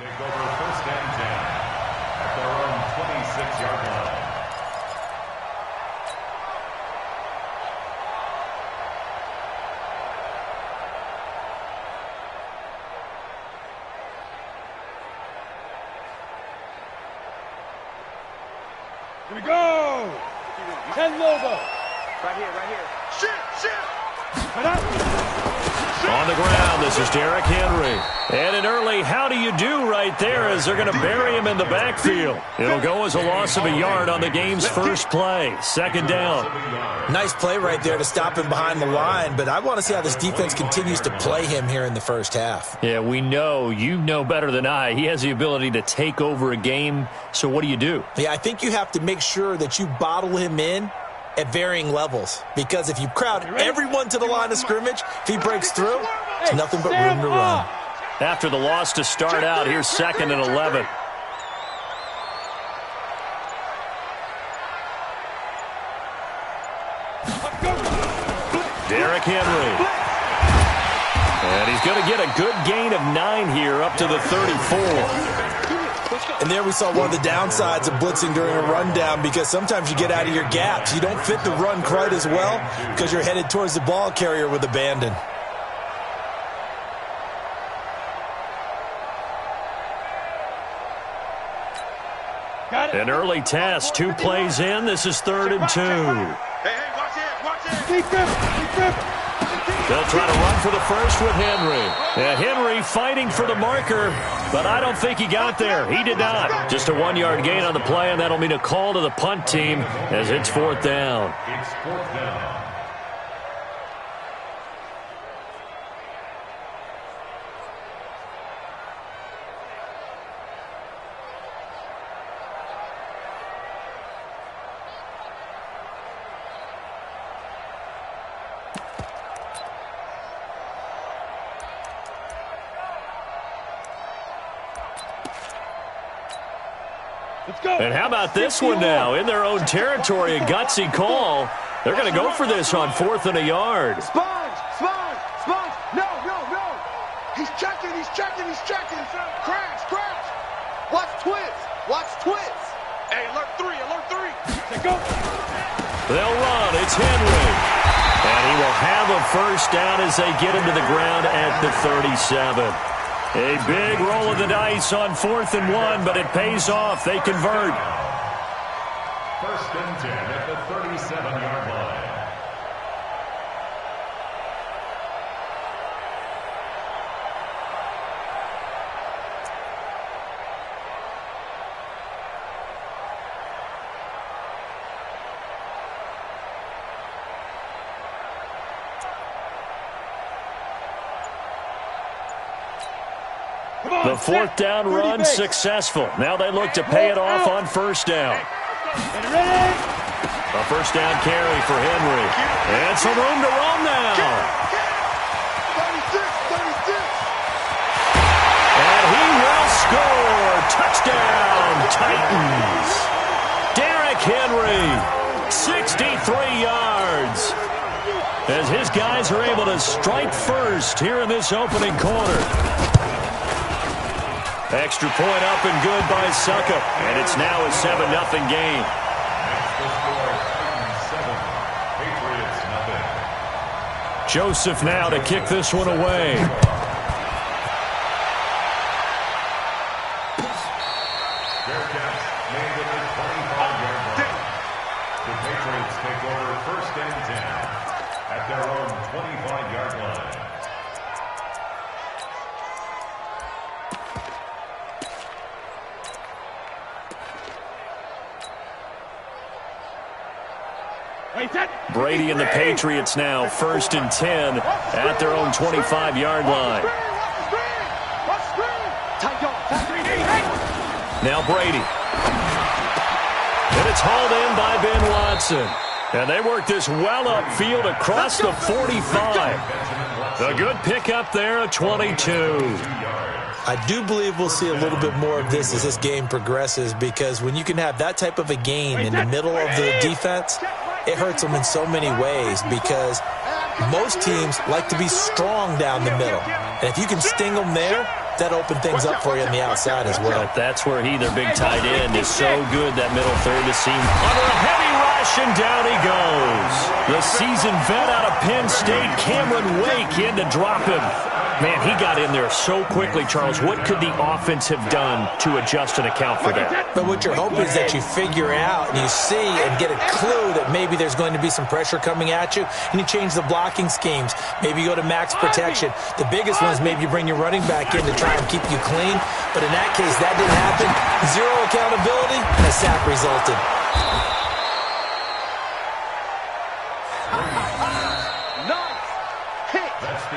take over first and 10 at their own 26-yard line. Here we go! 10 Lobo. Right here. Shit! On the ground, this is Derrick Henry. And an early how do you do right there as they're going to bury him in the backfield. It'll go as a loss of a yard on the game's first play. Second down. Nice play right there to stop him behind the line, but I want to see how this defense continues to play him here in the first half. Yeah, we know. You know better than I. He has the ability to take over a game, so what do you do? Yeah, I think you have to make sure that you bottle him in at varying levels, because if you crowd everyone to the line of scrimmage, if he breaks through, it's nothing but room to run. After the loss to start out, here's 2nd and 11. Derrick Henry. And he's going to get a good gain of 9 here up to the 34. And there we saw one of the downsides of blitzing during a rundown, because sometimes you get out of your gaps. You don't fit the run quite as well because you're headed towards the ball carrier with abandon. An early test, 2 plays in. This is 3rd and 2. Hey, watch it! Keep grip! They'll try to run for the first with Henry. Yeah, Henry fighting for the marker, but I don't think he got there. He did not. Just a 1-yard gain on the play, and that'll mean a call to the punt team as it's 4th down. It's 4th down. And how about this one now? In their own territory, a gutsy call. They're going to go for this on 4th and a yard. Sponge! No! He's checking! Crash! Watch twits! Hey, alert 3! Let's go! They'll run. It's Henry. And he will have a first down as they get him to the ground at the 37. A big roll of the dice on 4th and 1, but it pays off. They convert. First and 10 at the 37-yard line. The 4th down run successful. Now they look to pay it off on 1st down. A 1st down carry for Henry. And some room to roam now. And he will score. Touchdown, Titans. Derrick Henry, 63 yards. As his guys are able to strike first here in this opening quarter. Extra point up and good by Suckup. And it's now a 7-0 game. That's the score. Titans 7, Patriots nothing. Joseph now to kick this one away. Bearcats made it a 25-yard line. The Patriots take over first and 10 at their own 25-yard line. Brady and the Patriots now 1st and 10 at their own 25-yard line. Now Brady. And it's hauled in by Ben Watson. And they work this well upfield across the 45. A good pickup there at 22. I do believe we'll see a little bit more of this as this game progresses, because when you can have that type of a gain in the middle of the defense, it hurts them in so many ways, because most teams like to be strong down the middle. And if you can sting them there, that opened things up for you on the outside as well. But that's where he, their big tight end, is so good, that middle third to seam under a heavy rush, and down he goes. The seasoned vet out of Penn State, Cameron Wake, in to drop him. Man, he got in there so quickly, Charles. What could the offense have done to adjust and account for that? But what you're hoping is that you figure out and you see and get a clue that maybe there's going to be some pressure coming at you, and you change the blocking schemes. Maybe you go to max protection. The biggest one is maybe you bring your running back in to try and keep you clean. But in that case, that didn't happen. Zero accountability, and a sack resulted.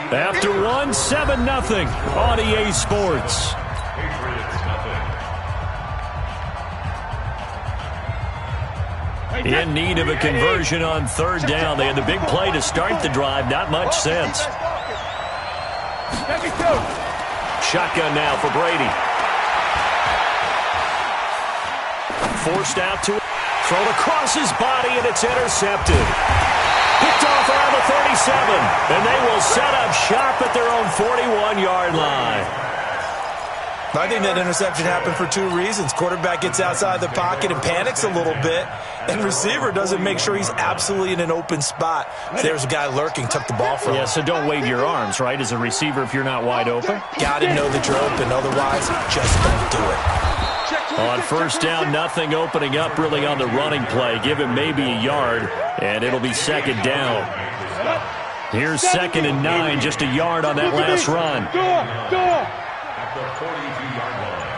After one, 7-0 on EA Sports. Patriots nothing. In need of a conversion on third down. They had the big play to start the drive. Not much sense. Shotgun now for Brady. Forced out to it. Thrown across his body, and it's intercepted. Picked off around the 37, and they will set up shop at their own 41-yard line. I think that interception happened for two reasons. Quarterback gets outside the pocket and panics a little bit, and receiver doesn't make sure he's absolutely in an open spot. There's a guy lurking, took the ball from him. Yeah, so don't wave your arms, right, as a receiver if you're not wide open. Got to know that you're open, otherwise just don't do it. On first down, nothing opening up really on the running play. Give him maybe a yard, and it'll be second down. Here's 2nd and 9, just a yard on that last run. At the 42-yard line.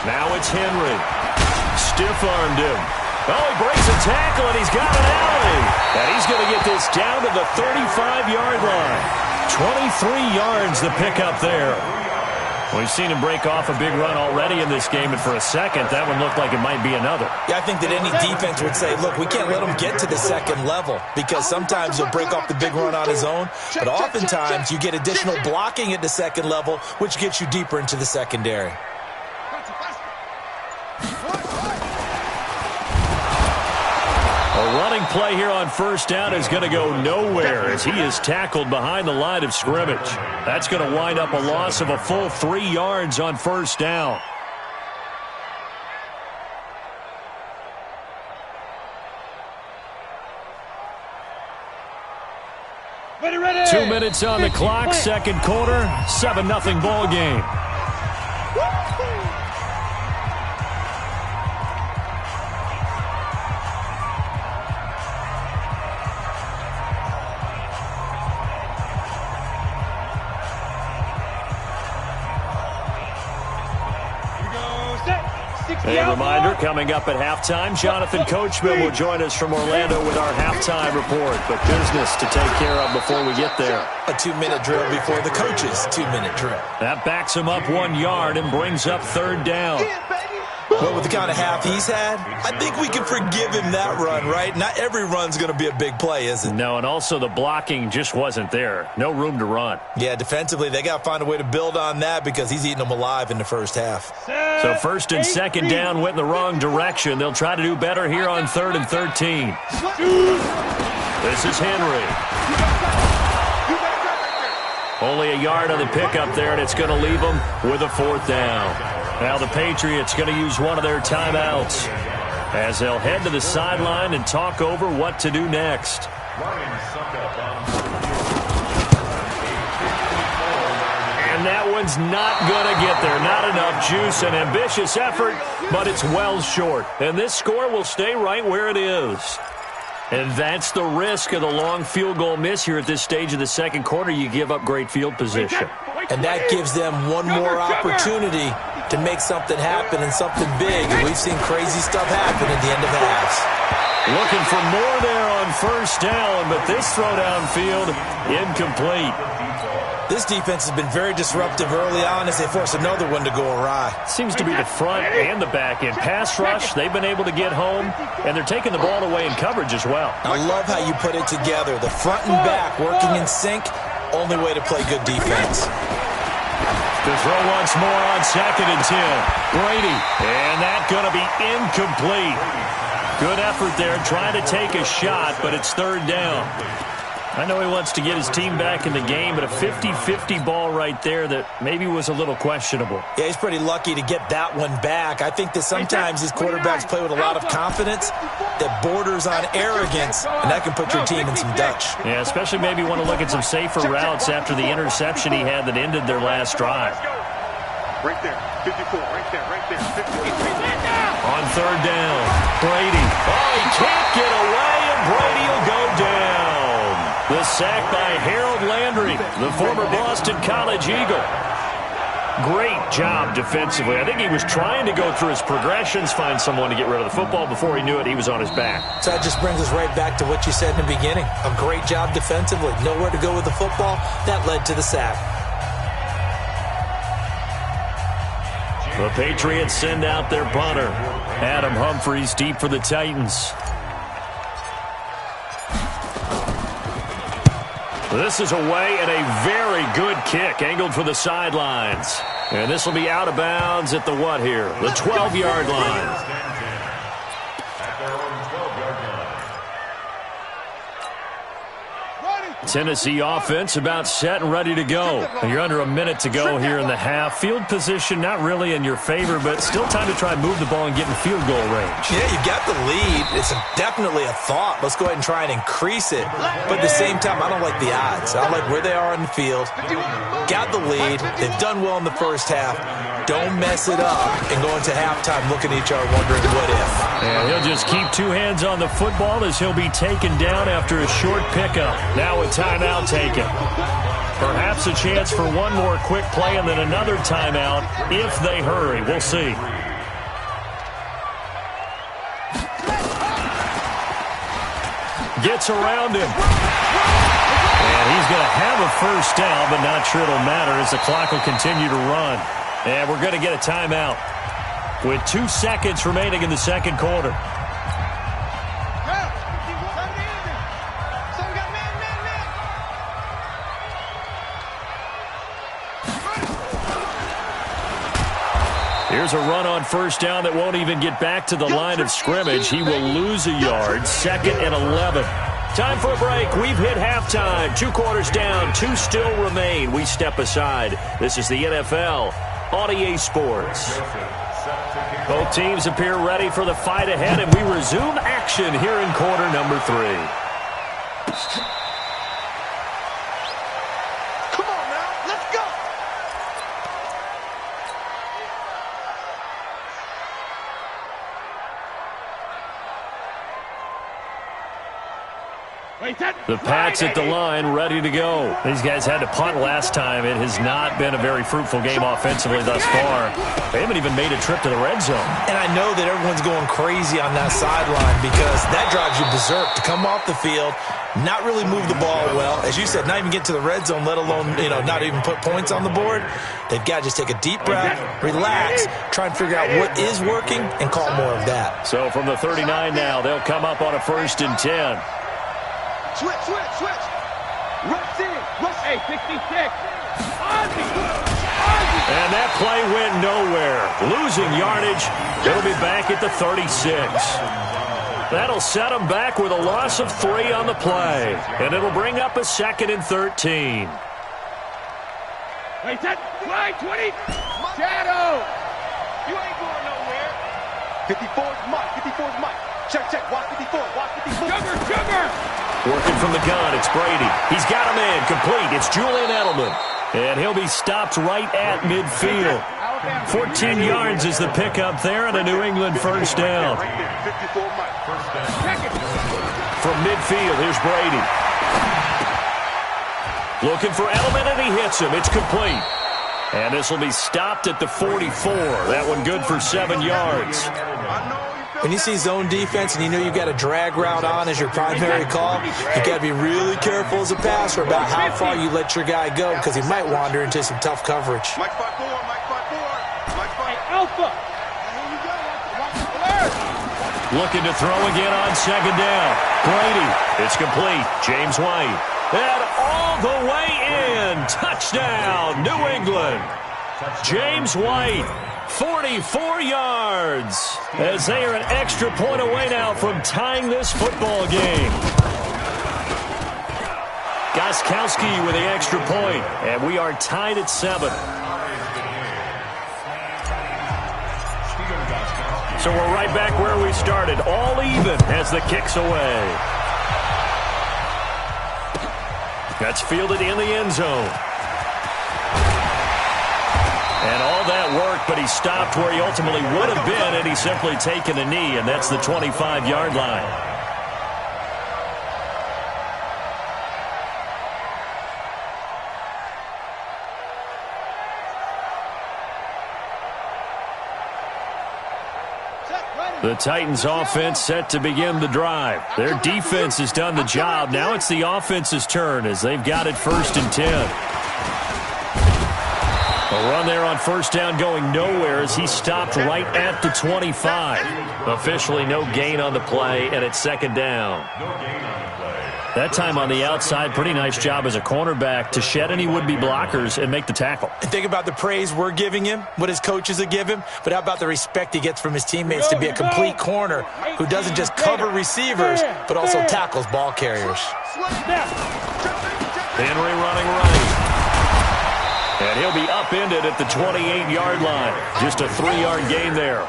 Now it's Henry. Stiff-armed him. Oh, he breaks a tackle, and he's got an alley. And he's going to get this down to the 35-yard line. 23 yards the pickup there. We've seen him break off a big run already in this game, and for a second, that one looked like it might be another. Yeah, I think that any defense would say, look, we can't let him get to the second level, because sometimes he'll break off the big run on his own, but oftentimes you get additional blocking at the second level, which gets you deeper into the secondary. A running play here on first down is going to go nowhere as he is tackled behind the line of scrimmage. That's going to wind up a loss of a full 3 yards on first down. Ready. 2 minutes on the clock, second quarter, 7-0 ball game. A reminder, coming up at halftime, Jonathan Coachman will join us from Orlando with our halftime report. But business to take care of before we get there. A 2-minute drill before the coach's 2-minute drill. That backs him up 1 yard and brings up third down. Well, with the kind of half he's had, I think we can forgive him that run, right? Not every run's going to be a big play, is it? No, and also the blocking just wasn't there. No room to run. Yeah, defensively, they got to find a way to build on that because he's eating them alive in the first half. So first and second down went in the wrong direction. They'll try to do better here on 3rd and 13. This is Henry. Only a yard on the pickup there, and it's going to leave them with a 4th down. Now the Patriots going to use one of their timeouts as they'll head to the sideline and talk over what to do next. And that one's not going to get there. Not enough juice. An ambitious effort, but it's well short. And this score will stay right where it is. And that's the risk of the long field goal miss here at this stage of the second quarter. You give up great field position. And that gives them one more opportunity to make something happen and something big. And we've seen crazy stuff happen at the end of halves. Looking for more there on first down, but this throw downfield incomplete. This defense has been very disruptive early on as they force another one to go awry. Seems to be the front and the back end. Pass rush, they've been able to get home, and they're taking the ball away in coverage as well. I love how you put it together. The front and back working in sync, only way to play good defense. To throw once more on 2nd and 10. Brady, and that's going to be incomplete. Good effort there, trying to take a shot, but it's 3rd down. I know he wants to get his team back in the game, but a 50-50 ball right there that maybe was a little questionable. Yeah, he's pretty lucky to get that one back. I think that sometimes these quarterbacks play with a lot of confidence that borders on arrogance, and that can put your team in some Dutch. Yeah, especially maybe want to look at some safer routes after the interception he had that ended their last drive. Right there, 54, right there, right there. 53. On third down, Brady. Oh, he can't get away, and Brady will go down. The sack by Harold Landry, the former Boston College Eagle. Great job defensively. I think he was trying to go through his progressions, find someone to get rid of the football. Before he knew it, he was on his back. So that just brings us right back to what you said in the beginning. A great job defensively. Nowhere to go with the football. That led to the sack. The Patriots send out their punter. Adam Humphries deep for the Titans. This is away and a very good kick angled for the sidelines. And this will be out of bounds at the what here? The 12-yard line. At their own 12-yard line. Tennessee offense about set and ready to go. You're under a minute to go here in the half. Field position not really in your favor, but still time to try and move the ball and get in field goal range. Yeah, you've got the lead. It's definitely a thought. Let's go ahead and try and increase it. But at the same time, I don't like the odds. I like where they are on the field. Got the lead. They've done well in the first half. Don't mess it up and go into halftime looking at each other wondering what if. And he'll just keep two hands on the football as he'll be taken down after a short pickup. Now a timeout taken. Perhaps a chance for one more quick play and then another timeout if they hurry. We'll see. Gets around him. And he's going to have a first down, but not sure it'll matter as the clock will continue to run. And we're going to get a timeout with 2 seconds remaining in the second quarter. Here's a run on first down that won't even get back to the line of scrimmage. He will lose a yard. 2nd and 11. Time for a break. We've hit halftime. 2 quarters down. 2 still remain. We step aside. This is the NFL on EA Sports. Both teams appear ready for the fight ahead, and we resume action here in quarter number 3. Come on now, let's go. The Pats at the line, ready to go. These guys had to punt last time. It has not been a very fruitful game offensively thus far. They haven't even made a trip to the red zone. And I know that everyone's going crazy on that sideline because that drives you berserk to come off the field, not really move the ball well. As you said, not even get to the red zone, let alone, not even put points on the board. They've got to just take a deep breath, relax, try and figure out what is working, and call more of that. So from the 39 now, they'll come up on a 1st and 10. Switch. Rush in. Rush. Hey, 66. And that play went nowhere. Losing yardage. They'll be back at the 36. That'll set them back with a loss of 3 on the play. And it'll bring up a 2nd and 13. Wait, that fly 20. Shadow. You ain't going nowhere. 54's Mike. 54's Mike. Check. Watch 54. Watch 54. Sugar. Working from the gun, it's Brady. He's got a man complete. It's Julian Edelman. And he'll be stopped right at midfield. 14 yards is the pickup there and a New England first down. From midfield, here's Brady. Looking for Edelman, and he hits him. It's complete. And this will be stopped at the 44. That one good for 7 yards. When you see zone defense and you know you've got a drag route on as your primary call, you've got to be really careful as a passer about how far you let your guy go because he might wander into some tough coverage. Mike 5-4. Hey, Alpha. Looking to throw again on 2nd down. Brady. It's complete. James White. And all the way in. Touchdown, New England. James White. 44 yards as they are an extra point away now from tying this football game. Gostkowski with the extra point, and we are tied at 7. So we're right back where we started, all even as the kick's away. That's fielded in the end zone. And all that work, but he stopped where he ultimately would have been, and he's simply taken a knee, and that's the 25-yard line. The Titans offense set to begin the drive. Their defense has done the job. Now it's the offense's turn as they've got it 1st and 10. A run there on 1st down going nowhere as he stopped right at the 25. Officially no gain on the play, and it's 2nd down. That time on the outside, pretty nice job as a cornerback to shed any would-be blockers and make the tackle. And think about the praise we're giving him, what his coaches have given him, but how about the respect he gets from his teammates to be a complete corner who doesn't just cover receivers, but also tackles ball carriers. Henry running right. And he'll be upended at the 28-yard line. Just a 3-yard gain there.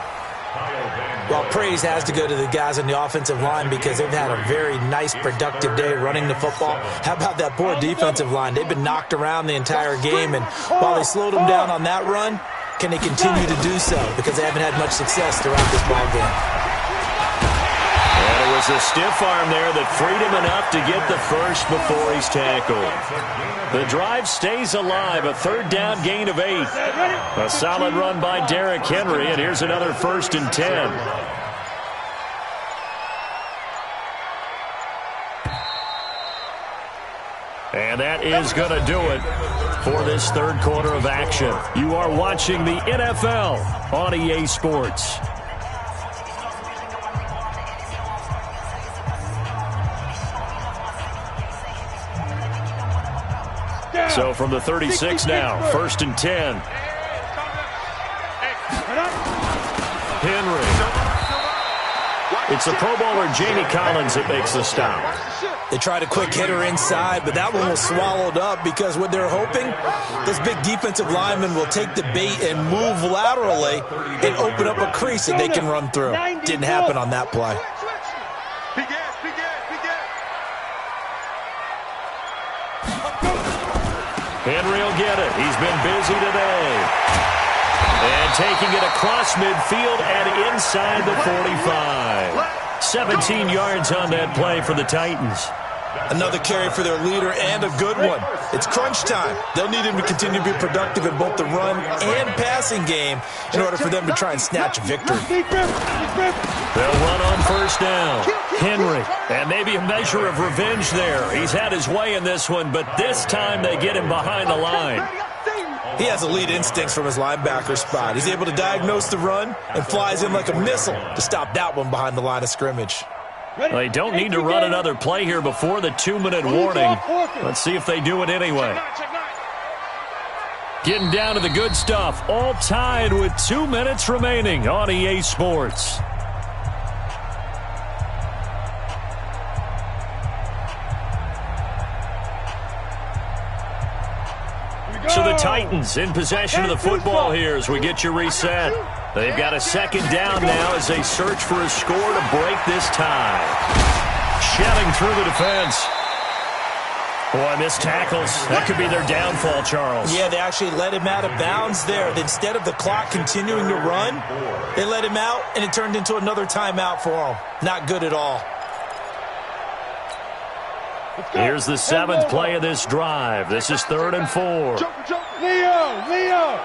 Well, praise has to go to the guys on the offensive line because they've had a very nice, productive day running the football. How about that poor defensive line? They've been knocked around the entire game, and while they slowed them down on that run, can they continue to do so? Because they haven't had much success throughout this ball game. And it was a stiff arm there that freed him enough to get the first before he's tackled. The drive stays alive, a 3rd down gain of 8. A solid run by Derrick Henry, and here's another 1st and 10. And that is going to do it for this 3rd quarter of action. You are watching the NFL on EA Sports. So from the 36 now, 1st and 10. Henry. It's the Pro Bowler Jamie Collins that makes the stop. They tried a quick hitter inside, but that one was swallowed up because what they're hoping, those big defensive linemen will take the bait and move laterally and open up a crease that they can run through. Didn't happen on that play. Henry will get it. He's been busy today. And taking it across midfield and inside the 45. 17 yards on that play for the Titans. Another carry for their leader and a good one. It's crunch time. They'll need him to continue to be productive in both the run and passing game in order for them to try and snatch a victory. They'll run on 1st down. Henry, and maybe a measure of revenge there. He's had his way in this one, but this time they get him behind the line. He has elite instincts from his linebacker spot. He's able to diagnose the run and flies in like a missile to stop that one behind the line of scrimmage. They don't need to run another play here before the 2-minute warning. Let's see if they do it anyway. Getting down to the good stuff. All tied with 2 minutes remaining on EA Sports. So the Titans in possession of the football here as we get you reset. They've got a 2nd down now as they search for a score to break this tie. Shelling through the defense. Boy, missed tackles. That could be their downfall, Charles. Yeah, they actually let him out of bounds there. Instead of the clock continuing to run, they let him out, and it turned into another timeout for him. Not good at all. Here's the 7th play of this drive. This is 3rd and 4. Leo!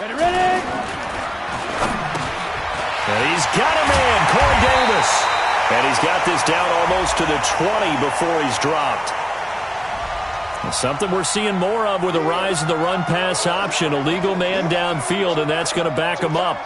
Ready? And he's got a man, Corey Davis. And he's got this down almost to the 20 before he's dropped. Something we're seeing more of with the rise of the run-pass option. A legal man downfield, and that's going to back him up.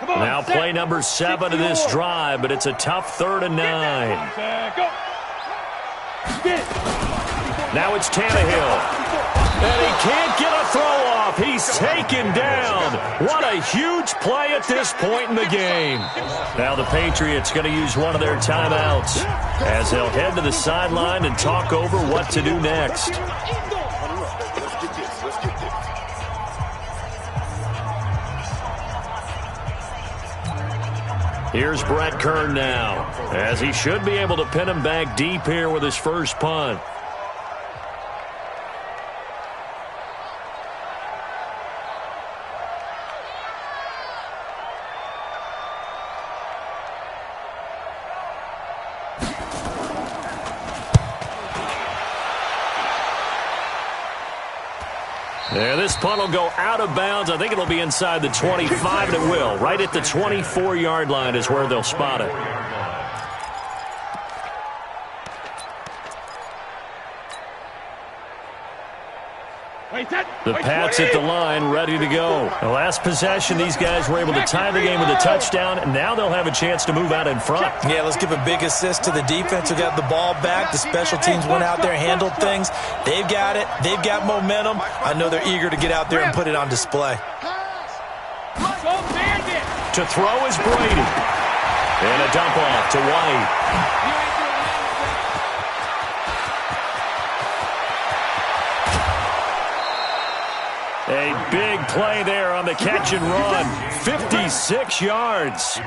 Now play number 7 of this drive, but it's a tough 3rd and 9. get it. Now it's Tannehill. And he can't get a throw off. He's taken down. What a huge play at this point in the game. Now the Patriots going to use one of their timeouts as they'll head to the sideline and talk over what to do next. Here's Brett Kern now, as he should be able to pin him back deep here with his first punt. Yeah, this punt will go out of bounds. I think it'll be inside the 25, and it will. Right at the 24-yard line is where they'll spot it. The Pats at the line, ready to go. The last possession, these guys were able to tie the game with a touchdown, and now they'll have a chance to move out in front. Yeah, let's give a big assist to the defense who got the ball back. The special teams went out there, handled things. They've got it. They've got momentum. I know they're eager to get out there and put it on display. To throw is Brady. And a dump off to White. A big play there on the catch and run. 56 yards.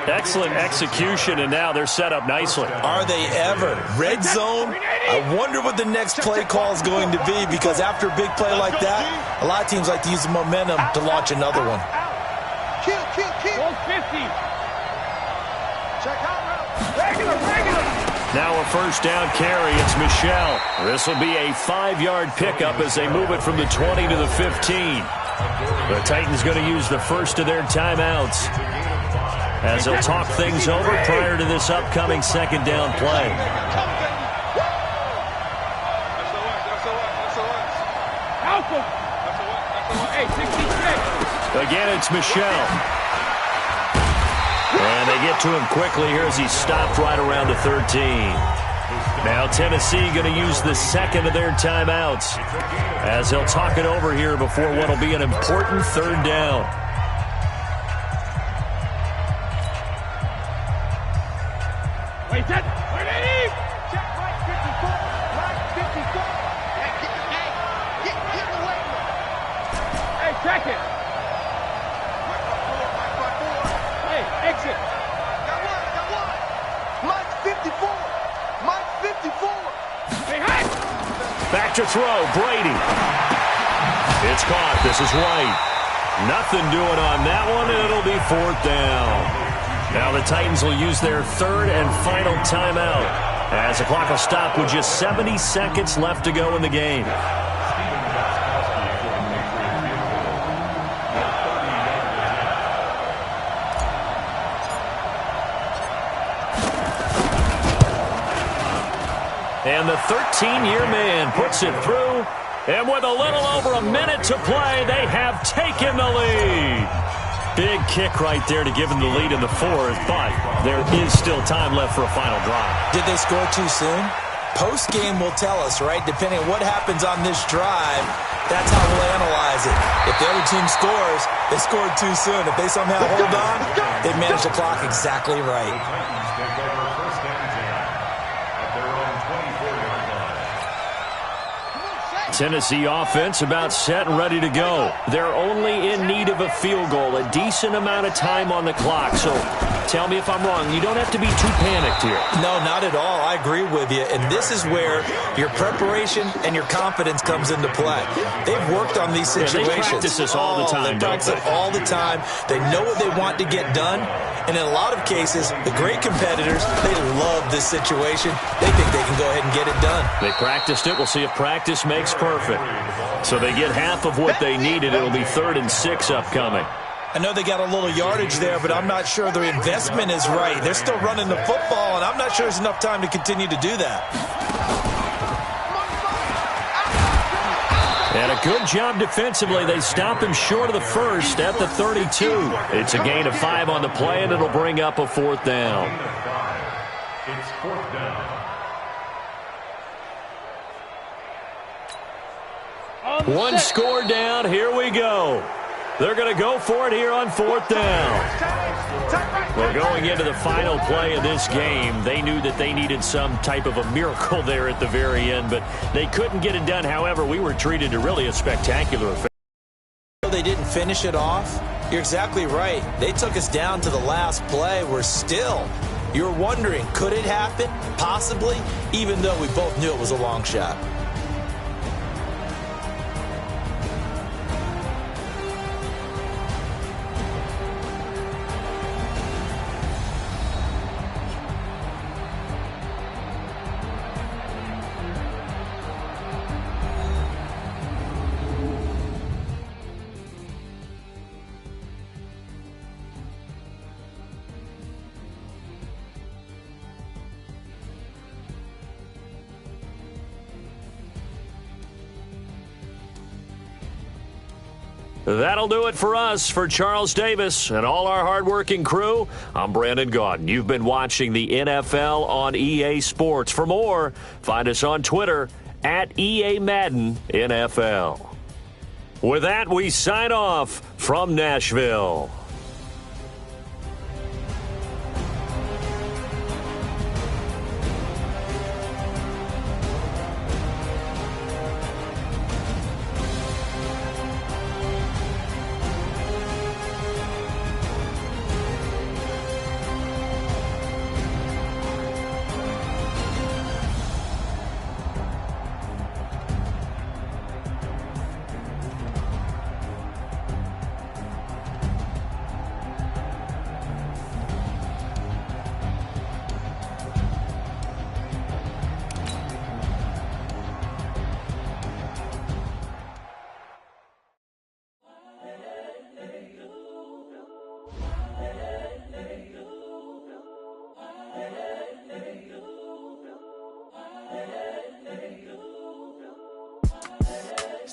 Excellent execution, and now they're set up nicely. Are they ever? Red zone? I wonder what the next play call is going to be, because after a big play like that, a lot of teams like to use the momentum to launch another one. Kill. 50. Check out. Regular. Now a first down carry. It's Michel. This will be a 5-yard pickup as they move it from the 20 to the 15. The Titans going to use the first of their timeouts as they'll talk things over prior to this upcoming second down play. Again, it's Michel. And they get to him quickly here as he stopped right around the 13. Now Tennessee going to use the second of their timeouts as they'll talk it over here before what will be an important third down. Wait, check right 54. Get away. Hey, check it. Exit. Got one. Mike 54. Hey, hey. Back to throw, Brady. It's caught. This is White. Nothing doing on that one, and it'll be fourth down. Now the Titans will use their third and final timeout as the clock will stop with just 70 seconds left to go in the game. And the 13-year man puts it through. And with a little over a minute to play, they have taken the lead. Big kick right there to give them the lead in the fourth, but there is still time left for a final drive. Did they score too soon? Post-game will tell us, right? Depending on what happens on this drive, that's how we'll analyze it. If the other team scores, they scored too soon. If they somehow hold on, they manage the clock exactly right. Tennessee offense about set and ready to go. They're only in need of a field goal, a decent amount of time on the clock. So tell me if I'm wrong. You don't have to be too panicked here. No, not at all. I agree with you. And this is where your preparation and your confidence comes into play. They've worked on these situations. Yeah, they practice this all the time. They practice it all the time. They know what they want to get done. And in a lot of cases, the great competitors, they love this situation. They think they can go ahead and get it done. They practiced it. We'll see if practice makes perfect. So they get half of what they needed. It'll be 3rd and 6 upcoming. I know they got a little yardage there, but I'm not sure their investment is right. They're still running the football, and I'm not sure there's enough time to continue to do that. And a good job defensively. They stop him short of the first at the 32. It's a gain of 5 on the play, and it'll bring up a 4th down. It's 4th down. One score down. Here we go. They're going to go for it here on 4th down. Well, going into the final play of this game, they knew that they needed some type of a miracle there at the very end, but they couldn't get it done. However, we were treated to really a spectacular effect. They didn't finish it off. You're exactly right. They took us down to the last play. You're wondering, could it happen? Possibly, even though we both knew it was a long shot. That'll do it for us. For Charles Davis and all our hardworking crew, I'm Brandon Gaudin. You've been watching the NFL on EA Sports. For more, find us on Twitter at EA Madden NFL. With that, we sign off from Nashville.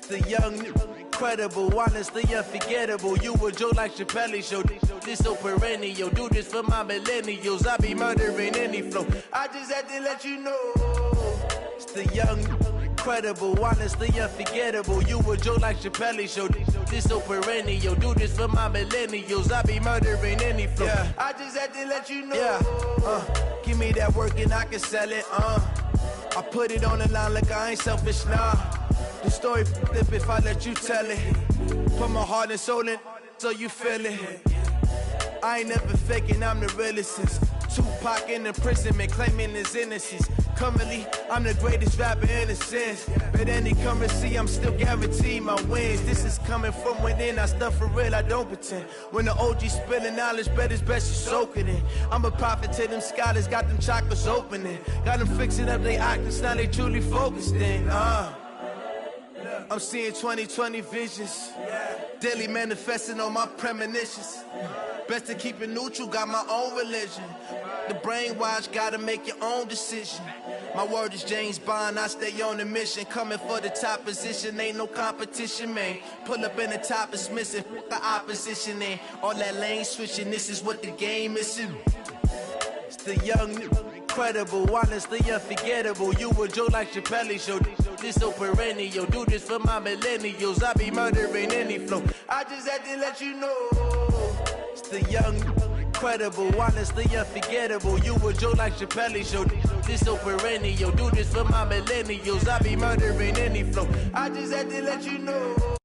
The young, incredible, honestly unforgettable. You a Joe like Chappelle show. This so perennial. Do this for my millennials. I be murdering any flow. I just had to let you know. It's the young, incredible, honestly unforgettable. You a Joe like Chappelle show. This so perennial. Do this for my millennials. I be murdering any flow. Yeah. I just had to let you know. Yeah. Give me that work and I can sell it. I put it on the line like I ain't selfish, nah. The story flip if I let you tell it. Put my heart and soul in so you feel it. I ain't never faking, I'm the realest since Tupac in imprisonment, claiming his innocence. Currently, I'm the greatest rapper in a sense. But any currency, I'm still guaranteed my wins. This is coming from within, I stuff for real, I don't pretend. When the OG spilling knowledge, bet it's best you soak it in. I'm a prophet to them scholars, got them chakras opening. Got them fixing up their octaves, now they truly focused in. I'm seeing 2020 visions. Daily manifesting on my premonitions. Best to keep it neutral, got my own religion. The brainwash, gotta make your own decision. My word is James Bond, I stay on the mission. Coming for the top position, ain't no competition, man. Pull up in the top is missing, the opposition in. All that lane switching, this is what the game is. It's the young, incredible, honestly unforgettable. You a Joe like Chappelle show. This so perennial. Do this for my millennials. I be murdering any flow. I just had to let you know. It's the young, incredible, honestly unforgettable. You a Joe like Chappelle show. This so perennial. Do this for my millennials. I be murdering any flow. I just had to let you know.